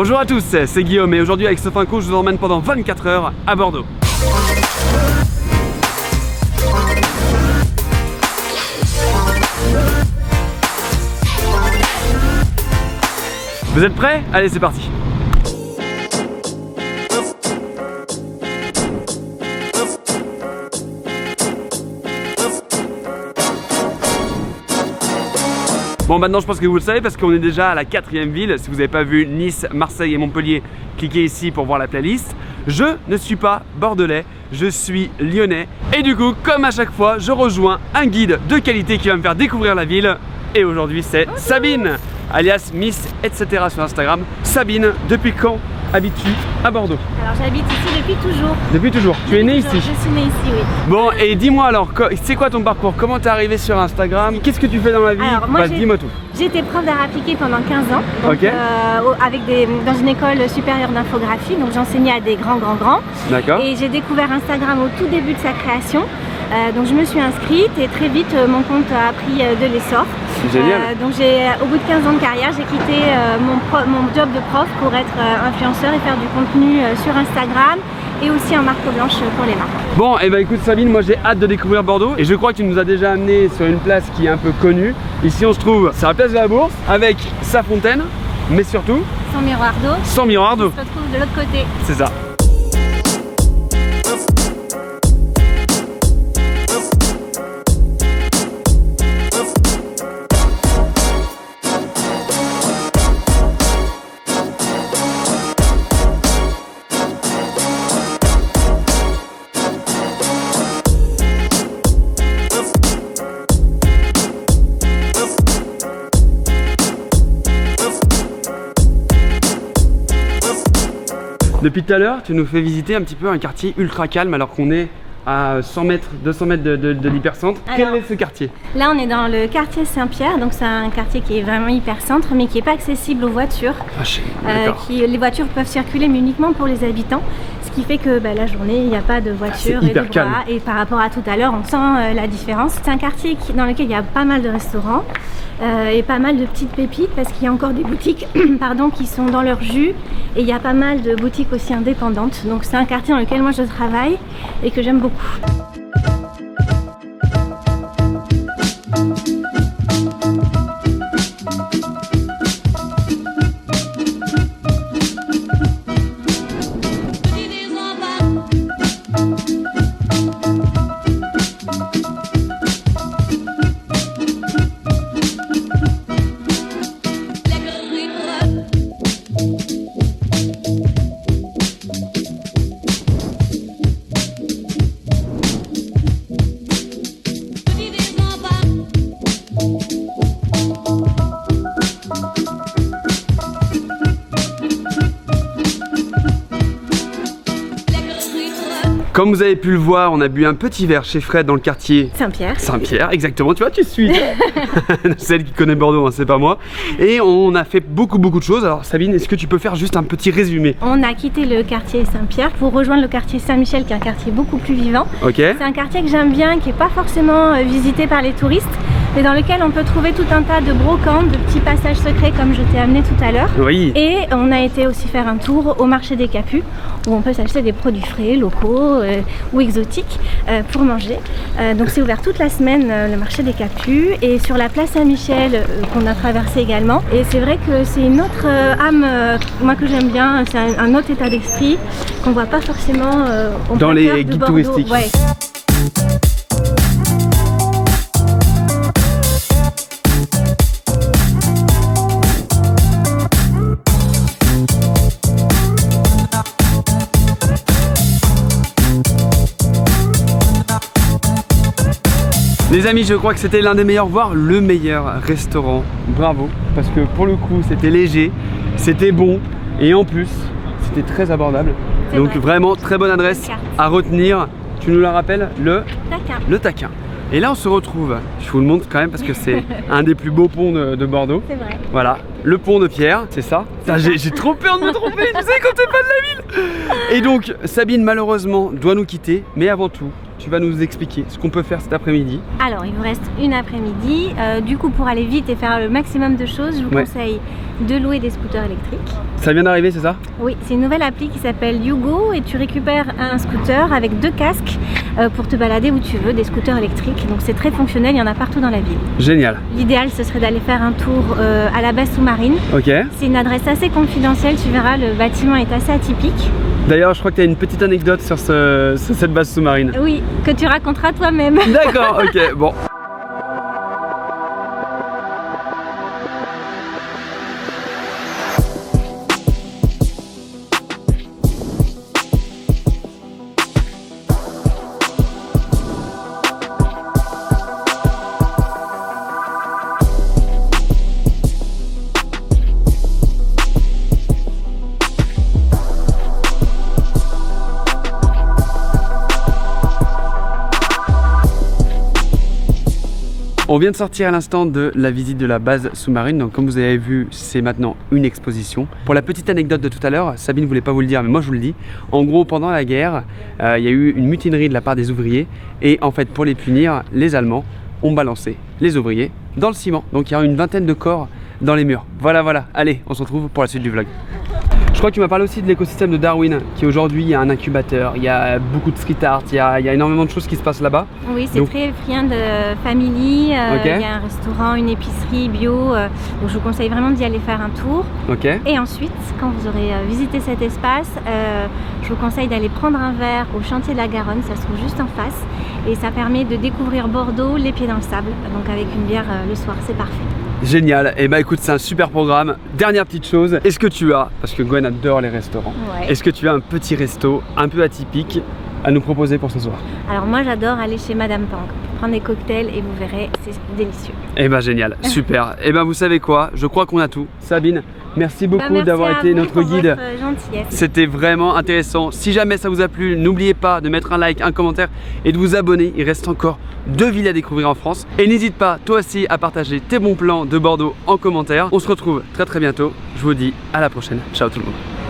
Bonjour à tous, c'est Guillaume et aujourd'hui avec Sofinco, je vous emmène pendant 24 heures à Bordeaux. Vous êtes prêts? Allez, c'est parti. Bon, maintenant je pense que vous le savez parce qu'on est déjà à la 4e ville. Si vous n'avez pas vu Nice, Marseille et Montpellier, cliquez ici pour voir la playlist. Je ne suis pas bordelais, je suis lyonnais. Et du coup, comme à chaque fois, je rejoins un guide de qualité qui va me faire découvrir la ville. Et aujourd'hui c'est Sabine, alias Miss etc sur Instagram. Sabine, depuis quand habites-tu à Bordeaux? Alors j'habite ici depuis toujours. Depuis toujours? Tu es née ici? Je suis née ici, oui. Bon, et dis-moi alors, c'est quoi ton parcours? Comment t'es arrivée sur Instagram? Qu'est-ce que tu fais dans la vie? Alors, moi, dis-moi tout. J'ai été prof d'art appliqué pendant 15 ans, donc, ok. Dans une école supérieure d'infographie, donc j'enseignais à des grands. D'accord. Et j'ai découvert Instagram au tout début de sa création. Donc je me suis inscrite et très vite mon compte a pris de l'essor. Génial. Donc au bout de 15 ans de carrière, j'ai quitté mon job de prof pour être influenceur et faire du contenu sur Instagram et aussi en marque blanche pour les marques. Bon, et bah écoute Sabine, moi j'ai hâte de découvrir Bordeaux et je crois que tu nous as déjà amené sur une place qui est un peu connue. Ici on se trouve sur la place de la Bourse avec sa fontaine, mais surtout Son miroir d'eau. Son miroir d'eau. Qui se retrouve de l'autre côté. C'est ça. Depuis tout à l'heure, tu nous fais visiter un petit peu un quartier ultra calme alors qu'on est à 100 mètres, 200 mètres de l'hypercentre. Quel est ce quartier? Là, on est dans le quartier Saint-Pierre, donc c'est un quartier qui est vraiment hyper-centre, mais qui n'est pas accessible aux voitures. Les voitures peuvent circuler, mais uniquement pour les habitants. Ce qui fait que la journée, il n'y a pas de voitures et de bras. Et par rapport à tout à l'heure, on sent la différence. C'est un quartier dans lequel il y a pas mal de restaurants et pas mal de petites pépites parce qu'il y a encore des boutiques qui sont dans leur jus. Et il y a pas mal de boutiques aussi indépendantes. Donc c'est un quartier dans lequel moi je travaille et que j'aime beaucoup. Comme vous avez pu le voir, on a bu un petit verre chez Fred dans le quartier Saint-Pierre. Saint-Pierre, exactement. Tu vois, tu suis celle qui connaît Bordeaux, hein, c'est pas moi. Et on a fait beaucoup de choses. Alors Sabine, est-ce que tu peux faire juste un petit résumé? On a quitté le quartier Saint-Pierre pour rejoindre le quartier Saint-Michel, qui est un quartier beaucoup plus vivant. Ok. C'est un quartier que j'aime bien, qui n'est pas forcément visité par les touristes, mais dans lequel on peut trouver tout un tas de brocantes, de petits passages secrets comme je t'ai amené tout à l'heure. Oui. Et on a été aussi faire un tour au marché des Capus, où on peut s'acheter des produits frais, locaux ou exotiques pour manger. Donc c'est ouvert toute la semaine, le marché des Capus, et sur la place Saint-Michel qu'on a traversé également. Et c'est vrai que c'est une autre âme, moi que j'aime bien, c'est un autre état d'esprit qu'on voit pas forcément dans les guides touristiques. Ouais. Les amis, je crois que c'était l'un des meilleurs, voire le meilleur restaurant. Bravo, parce que pour le coup, c'était léger, c'était bon et en plus, c'était très abordable. Donc vraiment, très bonne adresse à retenir. Tu nous la rappelles, le Taquin. Le Taquin. Et là on se retrouve, je vous le montre quand même parce que c'est un des plus beaux ponts de Bordeaux. C'est vrai. Voilà, le pont de Pierre, c'est ça. J'ai trop peur de me tromper, tu sais quand t'es pas de la ville. Et donc Sabine malheureusement doit nous quitter, mais avant tout, tu vas nous expliquer ce qu'on peut faire cet après-midi. Alors, il vous reste une après-midi. Du coup, pour aller vite et faire le maximum de choses, je vous conseille de louer des scooters électriques. Ça vient d'arriver, c'est ça? Oui, c'est une nouvelle appli qui s'appelle YouGo et tu récupères un scooter avec 2 casques pour te balader où tu veux, des scooters électriques. Donc c'est très fonctionnel, il y en a partout dans la ville. Génial. L'idéal, ce serait d'aller faire un tour à la base sous-marine. Ok. C'est une adresse assez confidentielle, tu verras, le bâtiment est assez atypique. D'ailleurs, je crois que tu as une petite anecdote sur cette base sous-marine. Oui, que tu raconteras toi-même. D'accord, ok, bon. On vient de sortir à l'instant de la visite de la base sous-marine, donc comme vous avez vu, c'est maintenant une exposition. Pour la petite anecdote de tout à l'heure, Sabine ne voulait pas vous le dire, mais moi je vous le dis. En gros, pendant la guerre, il y a eu une mutinerie de la part des ouvriers et en fait, pour les punir, les Allemands ont balancé les ouvriers dans le ciment. Donc il y a une vingtaine de corps dans les murs. Voilà, voilà. Allez, on se retrouve pour la suite du vlog. Je crois que tu m'as parlé aussi de l'écosystème de Darwin, qui aujourd'hui il y a un incubateur, il y a beaucoup de street art, il y a énormément de choses qui se passent là-bas. Oui, c'est très friand de family, il y a un restaurant, une épicerie bio, donc je vous conseille vraiment d'y aller faire un tour. Et ensuite, quand vous aurez visité cet espace, je vous conseille d'aller prendre un verre au chantier de la Garonne, ça se trouve juste en face, et ça permet de découvrir Bordeaux les pieds dans le sable, donc avec une bière le soir, c'est parfait. Génial, et bah écoute, c'est un super programme. Dernière petite chose, est-ce que tu as, parce que Gwen adore les restaurants, est-ce que tu as un petit resto un peu atypique à nous proposer pour ce soir? Alors moi j'adore aller chez Madame Pang, prendre des cocktails et vous verrez, c'est délicieux. Et bah génial, super. Et bah vous savez quoi, je crois qu'on a tout. Sabine, merci beaucoup d'avoir été notre guide. C'était vraiment intéressant. Si jamais ça vous a plu, n'oubliez pas de mettre un like, un commentaire et de vous abonner. Il reste encore 2 villes à découvrir en France. Et n'hésite pas toi aussi à partager tes bons plans de Bordeaux en commentaire. On se retrouve très bientôt. Je vous dis à la prochaine. Ciao tout le monde.